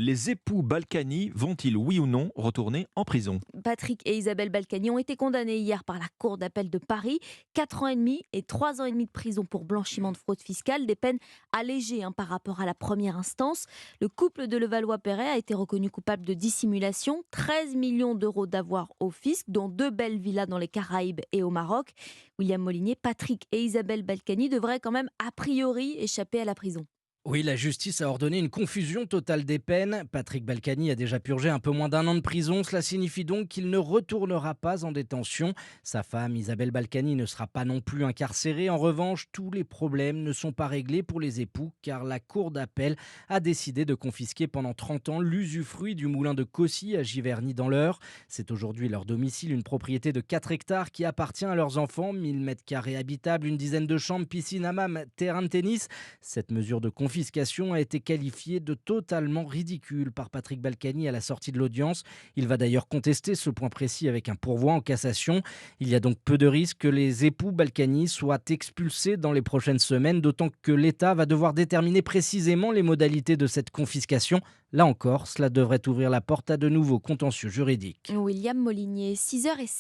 Les époux Balkany vont-ils, oui ou non, retourner en prison? Patrick et Isabelle Balkany ont été condamnés hier par la Cour d'appel de Paris. 4 ans et demi et 3 ans et demi de prison pour blanchiment de fraude fiscale, des peines allégées par rapport à la première instance. Le couple de Levallois-Perret a été reconnu coupable de dissimulation, 13 millions d'euros d'avoir au fisc, dont 2 belles villas dans les Caraïbes et au Maroc. William Molinier, Patrick et Isabelle Balkany devraient quand même a priori échapper à la prison. Oui, la justice a ordonné une confusion totale des peines. Patrick Balkany a déjà purgé un peu moins d'1 an de prison. Cela signifie donc qu'il ne retournera pas en détention. Sa femme, Isabelle Balkany, ne sera pas non plus incarcérée. En revanche, tous les problèmes ne sont pas réglés pour les époux car la cour d'appel a décidé de confisquer pendant 30 ans l'usufruit du moulin de Cossy à Giverny dans l'Eure. C'est aujourd'hui leur domicile, une propriété de 4 hectares qui appartient à leurs enfants. 1000 mètres carrés habitables, une dizaine de chambres, piscine, hammam, terrain de tennis. Cette mesure de confiscation a été qualifiée de totalement ridicule par Patrick Balkany à la sortie de l'audience. Il va d'ailleurs contester ce point précis avec un pourvoi en cassation. Il y a donc peu de risques que les époux Balkany soient expulsés dans les prochaines semaines, d'autant que l'État va devoir déterminer précisément les modalités de cette confiscation. Là encore, cela devrait ouvrir la porte à de nouveaux contentieux juridiques. William Molinier, 6h07.